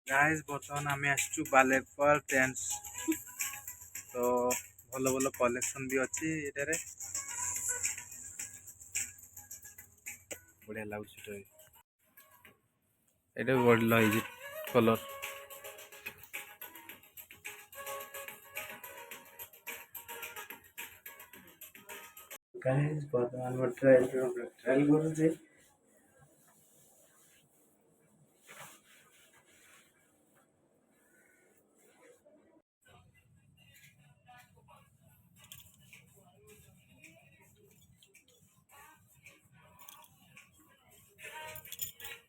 Guys बर्तमान आम आसचु बालेपर tense तो भल भल कलेक्शन भी अच्छी ये बढ़िया लगुच ये बढ़ कलर गाइस बर्तमान ट्रायल करूँ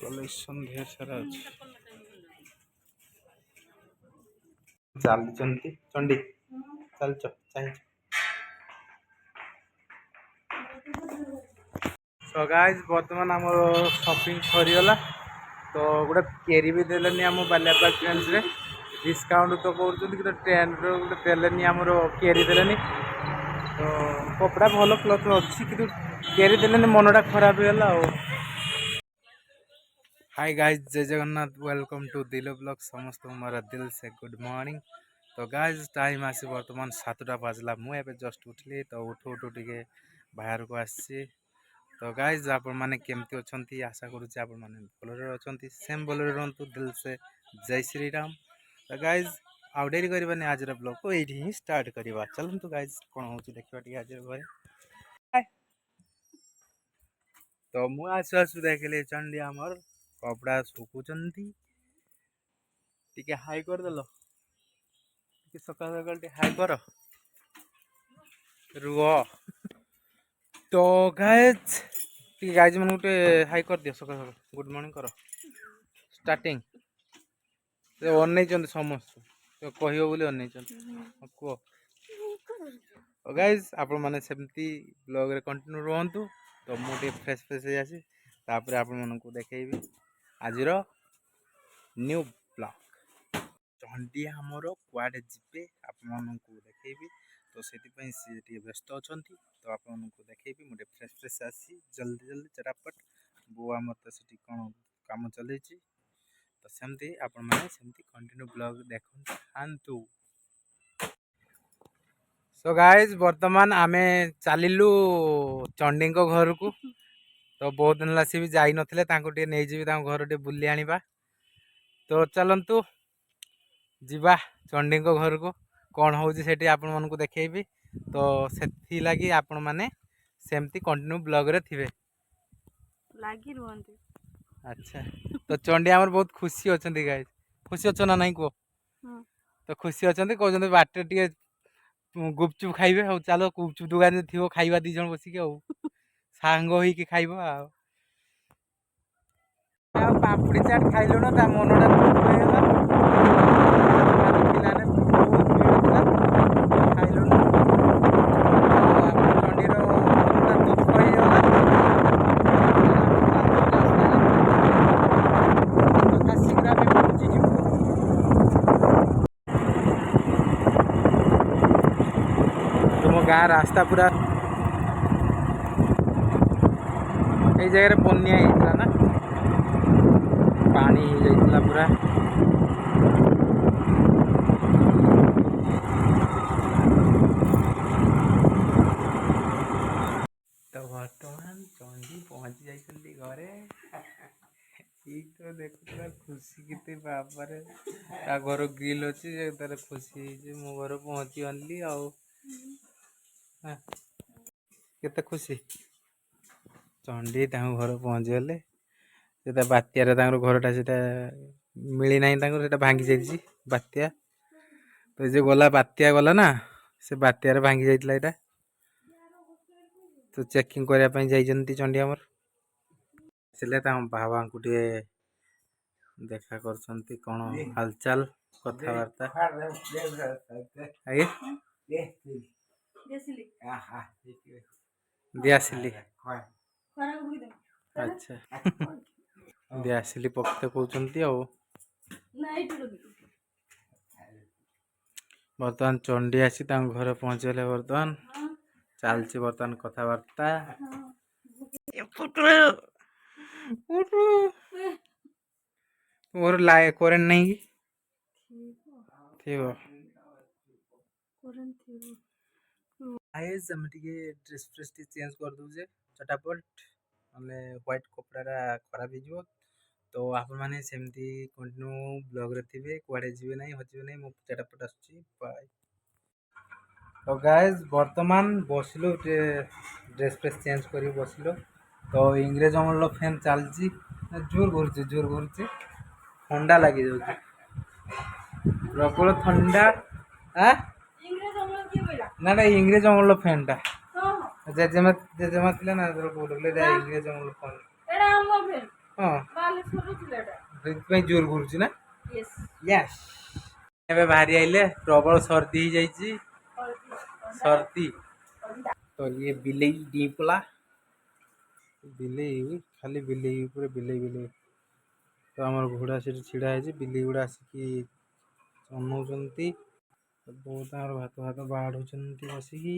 कलेक्शन ढेर सारा अच्छी चलती चंडी चल चाहिए सो गाइस बर्तमान आम शॉपिंग सरीगला तो गोटे केरी भी देलेनी आम बालियापाल ट्रेंड्स रे डिस्काउंट तो कर ट्रेंड गोटे देलेनी आमर केरी देलेनी तो कपड़ा भल क्लथ अच्छी कि केरी देलेनी मनटा खराब होगा। हाय गाइस जय जगन्नाथ वेलकम टू दिलो ब्लॉग समस्त मोर दिल से गुड मॉर्निंग। तो गाइस टाइम आसी बर्तमान 7टा बाजला मुझे जस्ट उठली तो उठू उठू टे बाहर को आसी। तो गाइज आपण मैंने केमती अच्छा आशा करुँचे आपण मैंने भलरे अच्छा सेम भलरे रुहतु दिल से जय श्री राम। तो गाइज आउ डेरी करवानी आज ब्लॉग को ये ही स्टार्ट करवा चलतु गाइज कौन हो देखा आज घरे तो मु आसु आसु देखिली चंडी आमर कपड़ा सुकुचंती टिके हाई करदेल टिके सकाल सकाल टिके हाई कर रुह तो गाइज टिके गाइज मन गोटे हाई कर दियो सकाल सकाल गुड मॉर्निंग कर स्टार्टिंग अन समस्त कह बोली अन कह गाइज आपण मैंने सेमती ब्लॉग रे कंटिन्यू रुहतु। तो मुझे फ्रेश फ्रेश हो आसी तापर आपण मानक देखी आज न्यू ब्लॉग चंडी आमर कुआडे जीवे आपण देखी तो से सी व्यस्त अच्छा तो आपको देखी मुझे फ्रेश फ्रेश आसी जल्दी जल्दी चटापट बो आमर तो से कौन कम चल तो सेमती आपण मैंने सेमती कंटिन्यू ब्लॉग देखते थांतु। सो गाइज बर्तमान आमे चलिलु चंडी घर को तो बहुत दिन ला सी भी जाई नथिले तांको टे नै जीवी तांको घर टे बुली आनिबा। तो चलंतु जीवा चंडी घर को कौन होउची सेठी आपण मन को देखेबी तो सेथि लागी आपण माने सेमती कंटिन्यू ब्लॉग रे थिबे लागी रुहंती। अच्छा तो चंडी हमर बहुत खुशी अछंती गाइस खुशी अछ ना नहीं को तो खुशी अछंती कहउछंती बाटे टिके गुपचुप खाइबे हो चलो गुपचुप दुकान थी खाइबा दी जन बसिक सांग होइके खाइबा पापड़ी चाट खाइल ना मनटा दुख गाँ रास्ता पूरा ये जगह बन्या होता ना पानी जाइला पूरा तो बर्तमान चंडी पहुंची जाइछंती घरे तो देखुला खुशी केते बाबारे ता घर ग्रिल अछि तार खुशी जे मो घर पहुंची आनली आउ केते खुशी चंडी घर पहुंची गले से बात्यार घरटा से मिली ना भांगी जाइए बात्या तो जो गला बात्या गला ना से बात्यार भांगी जाइए यहाँ तो चेकिंग करने जाइए चंडी आमर इसलिए बाबा को देखा कर कौन हालचाल कथबार्ता दियासिली अच्छा दियासिली पक्षे कहते बर्तमान चंडी आसी घर पहुँचले बर्तमान चलती बर्तमान कथबार्ता मोर लाए करेन्ट नहीं कि थिबो गाइस हम टिके ड्रेस फ्रेस टी चेंज कर दउ जे चटापट नले व्हाइट कपड़ा खराब हो जिवो तो आपण माने सेमती कंटिन्यू ब्लॉग रे थिबे कुआडे जिवे नहीं हजिवे नहीं मो चटापट आछी बाय। तो गाइस वर्तमान बसलु ड्रेस फ्रेस चेंज करी बसलु तो इंग्रेज अमल फैन चलची जोर घुरुची ठंडा लगी जाउची प्रबल ठंडा आ ना ना इंग्रेज अमल फैन टा जेजेमा थिला ना बोलले इंग्रेज अमल फैन एडा अमल फैन हां बालेश्वर थिला एडा बेत जोर घुरुची ना यस यस एबे बाहरी आइले प्रबल सर्दी ही जाइची सर्दी तो ये बिलेई डीपला बिलेई खाली बिलेई पूरे बिलेई बिलेई तो आमर घोड़ा से छिड़ा है बिलेई गुड़ा आसिकी चनौचंती बहुत भात भात बाढ़ुचंती बसिकी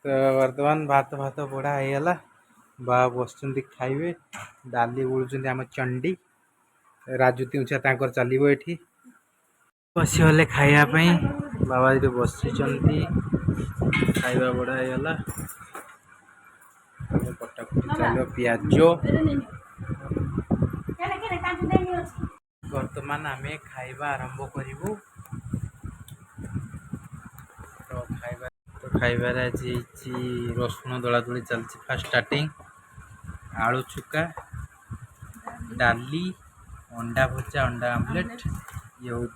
तो वर्तमान भात भात बड़ा ହେଇଗଲା बा बसचंती खाइबे डाली बोलुचंती आम चंडी राजू तिउछा तांकर चलिबो एठी बसी हले खाइया पई बाबा ये बसिचंती खाइबा बड़ा ହେଇଗଲା कटाकटी चलो पियाज वर्तमान आम खाइबा आरंभ करूँ तो खाइबार आज रसुण दला दली चलती फास्ट स्टार्टिंग आलू चुका डाली अंडा भजा अंडा आमलेट ये हूँ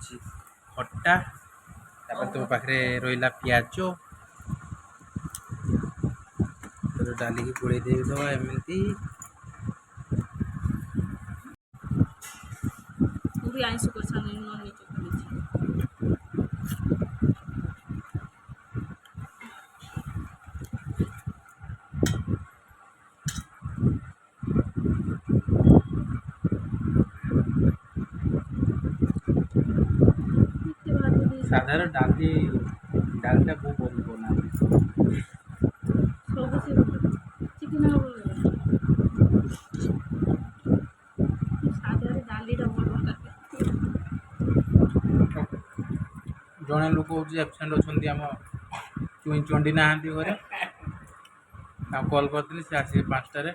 खट्टा तुम पाखे रहा पिज तो डाली की गोड़े देदबा एमती आइंस साधारण डाली डालटा बहुत बंद बना जड़े लोक हूँ एबसेंट अच्छा आम चुई चंडी ना घरे कल करी से आस 5टार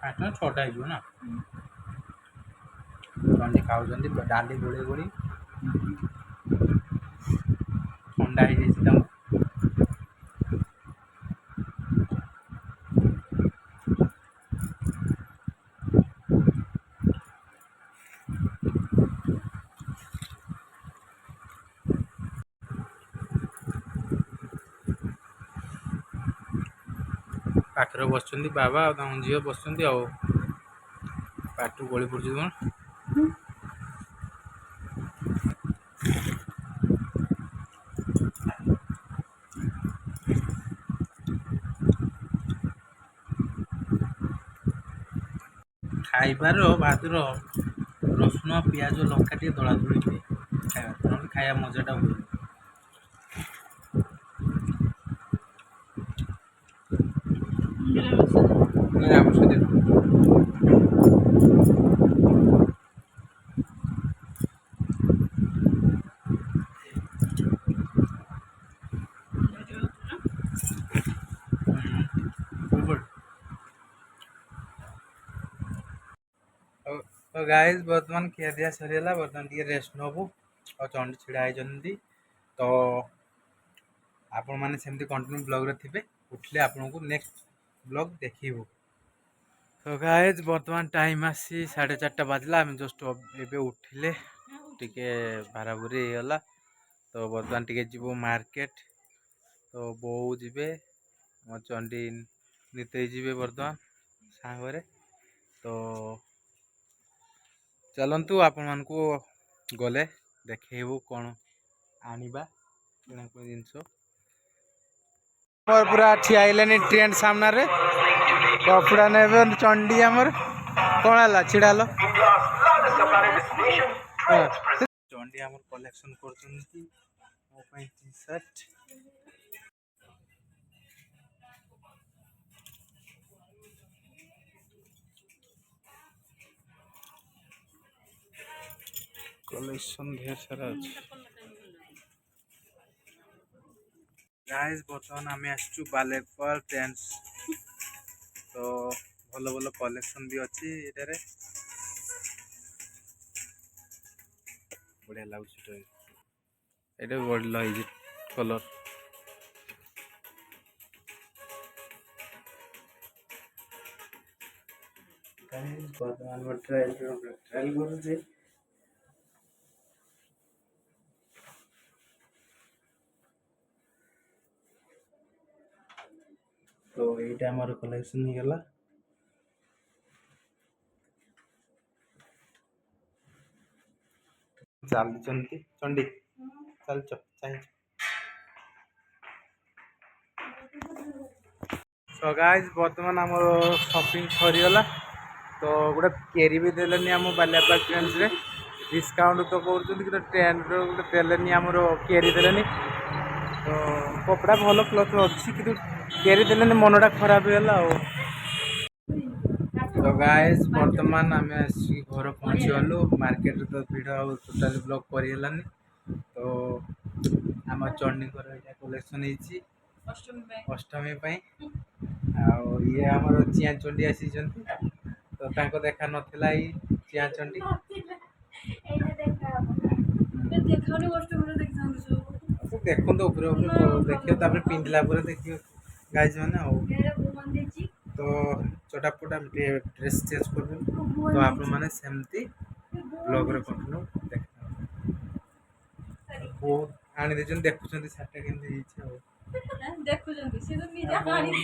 5टा 6टा हो चंडी खाऊँ डाली गोड़े गोड़ी ठंडा हो पाखरे बस बाबा झील बस पाटू गली पड़ी कौन खाइबार भातर रसुण पिज लंका टे दला दली हुए खाया खाया मजाटा हुए तो गाइस बर्तमान खिया दिया सरीगला बर्तमान टे रेस्ट नबू और चंडी छिड़ा होती तो आपण मैंने सेमती कंटिन्यू ब्लॉग रे थिबे उठले आपन को नेक्स्ट ब्लॉग देखिबो। तो गाइस बर्तमान टाइम आसी 4:30 बाजला आम जस्ट एबे उठिले टिके बाराबुरी होगला तो बर्तमान टिके जीवो मार्केट तो बो जीवे मो चंडी नीते जीवे बर्तमान सांगरे तो चलतु आपण मान को गले देखो कौन आनिबा किणाकिणी जिनस पूरा ठिया है ट्रेन सामने रे कपड़ा ने चंडी आमर कौन है छिड़ाल चंडी आमर कलेक्शन कर टी शर्ट कलेक्शन ढेर सारा अछि गाइस बर्तमान आम आसचु बालेश्वर ट्रेंड्स तो भल भल कलेक्शन भी अच्छी ये बढ़िया लगुच ये बढ़ कलर बर्तमान ट्रायल कर तो ये आमर कलेक्शन ही गला चलती चंडी चल चाहिए सो गाइस बर्तमान आमर शॉपिंग सरीगला तो गोटे केरी भी देलेनी आम बालियापाल ट्रेंड्स रे डिस्काउंट तो कर ट्रेंड गोटे देलेनी आमर केरी देलेनी तो कपड़ा भल क्लथ अच्छी कि केरी देलेनी मनटा खराब होगा तो गाइस बर्तमान आम घर पहुँची गलु मार्केट तो भिड़ टोटाल ब्लॉक करगलानी तो आम चंडीगढ़ यहाँ कलेक्शन होती अष्टमी ये आमर चिया चंडी आसी तो तांको देखा नथिला चिया चंडी देखो तो ऊपर देखियो पिंधला देखियो गाइज मैंने तो चटापटा ड्रेस चेंज कर तो आप मैंने सेमती ब्लॉग रे कंटिन्यू देख बहुत आनी देछन देखुछन साटा केमती हिचे देखुछन से तो निजा आनी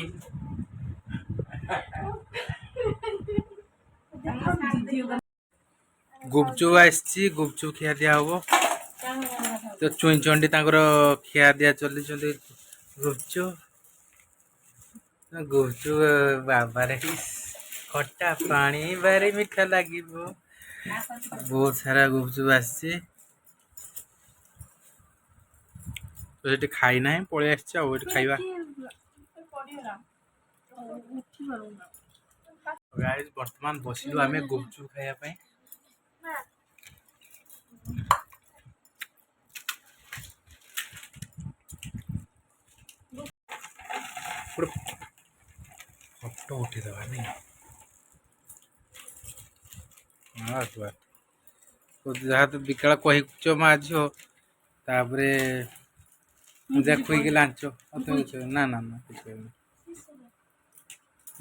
गुपचुप आसी गुपचुप खिया दिया हम तो चुई चंडी खिया दिया चली गुपचुप गुपचुप बाबारे खट्टा पानी भारी मीठा लगे बहुत सारा गुपचुप आसी तो ये खाई ना पलि आस खाइबा गाइस वर्तमान बसिलु आमे गुपचुप खाइबा फोटो उठी दबा नहीं तो जहाँ तो विकला कही माझ तापरे देख लाच ना ना ना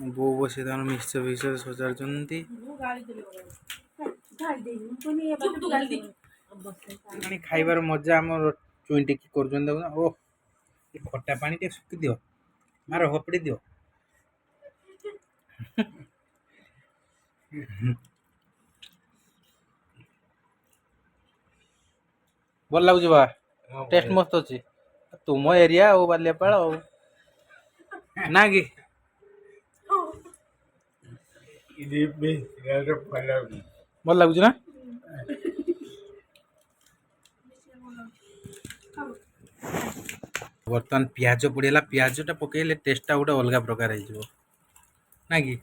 बो बस मिक्सचर फिक्सचर सजाड़ खाइबार मजा आम चुई टिकी कर ओ खट्टा पानी टे सुखी दियो मार हपड़ी दियो भल लगुच बा टेस्ट मस्त अच्छी तुम एरिया और बालियापाल ना कि भल लगुच ना बर्तमान पियाज पड़ेगा पियाजटा पकड़े टेस्टा गोटे अलग प्रकार ना कि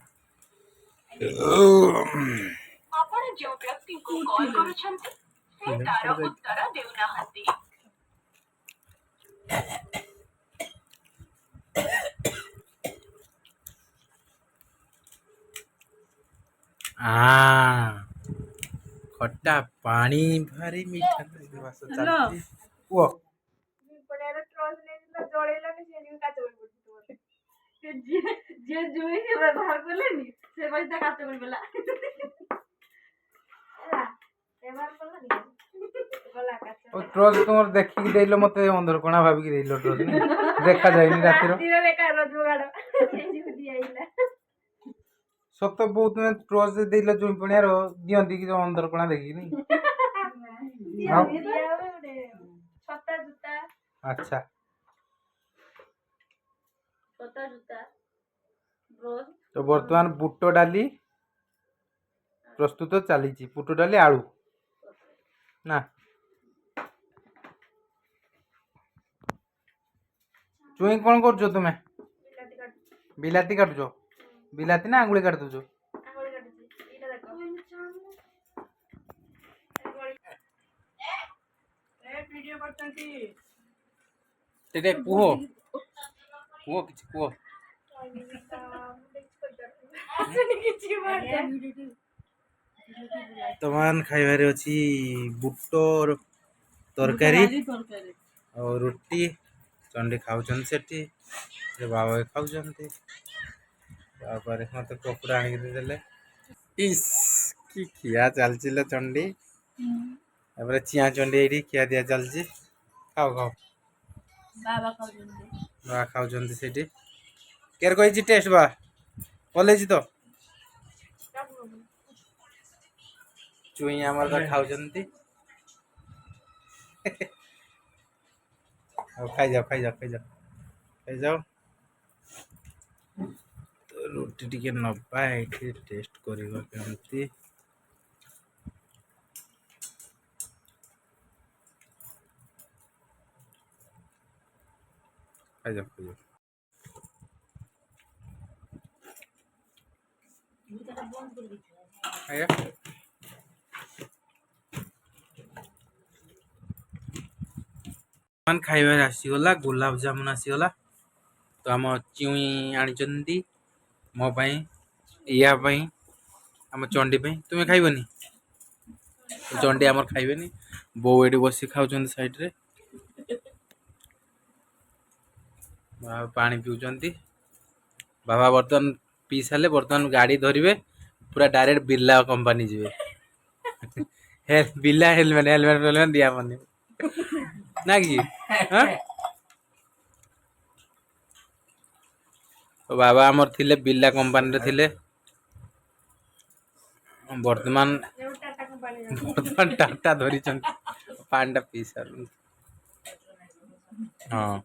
खट्टा पानी भारी मीठा वो ट्रॉस तुम देखिक देलो मते अंदर कोना भाबिक देलो ट्रॉस देखा जायनी रातिर सत बहुत में ट्रॉस देलो जुई पणियार दियंती कि अंदर कोना देखि नहीं छता जूता अच्छा छता जूता तो वर्तमान बुट डाली प्रस्तुत चली बुट डाली आलू ना चुई कौन कर तुम्हें बिलाती काटुच बिलाती ना आंगुली काट दो तेरे कुहो कुहो किछि कुहो तमान खाइबारे अछि बुटोर तरकारी और रोटी चंडी खाउछन सेठी से बाबा खाउछन्ती तापर मते कपड़ा आनि देले इस की खिया चलचिले चंडी तापर चिया चंडी एठी खिया दिया चलची खाओ खाओ बाबा खाउछन्ती सेठी केर कहिछि टेस्ट बा कॉलेज तो चुई हमर तो खाउछन्ती अब खाई जाओ खाई जाओ खाई जाओ खाई जाओ तो रोटी टिके नबा एठी टेस्ट करिबा केमती खाई जाओ खाई जाओ खाया मान खाइबार आसीगला गुलाब जामुन आसीगला तो आम चुई आनी मो पाई या पाई आम चंडी पाई तुम्हें खाइबनी चंडी आमर खाइबेनी बो एठी बसी खाउछन साइड रे बाबा पानी पिउछन्ती बाबा बर्तन पी साले बर्तन गाड़ी धरिबे पूरा डायरेक्ट बिरला कंपनी जिवे बिरला हेलमेट हेलमेट हेलमेट दिया मनी ना कि हां तो बाबा आमर थिले बिरला कंपनी रे थिले वर्तमान वर्तमान टाटा धरी पांडा पी साल हाँ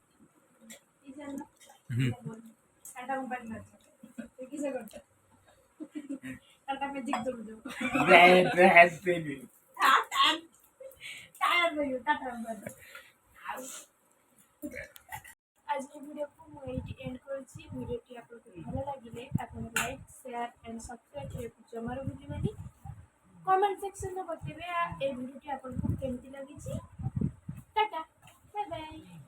आज वीडियो को मुझे एंड करछि वीडियोटी आपको भलो लागिले आपण लाइक शेयर एंड सब्सक्राइब करे जमारो बुझिबानी कमेंट सेक्शन में बताइबे ए वीडियोटी आपको केमती लागिछि टाटा बाय बाय।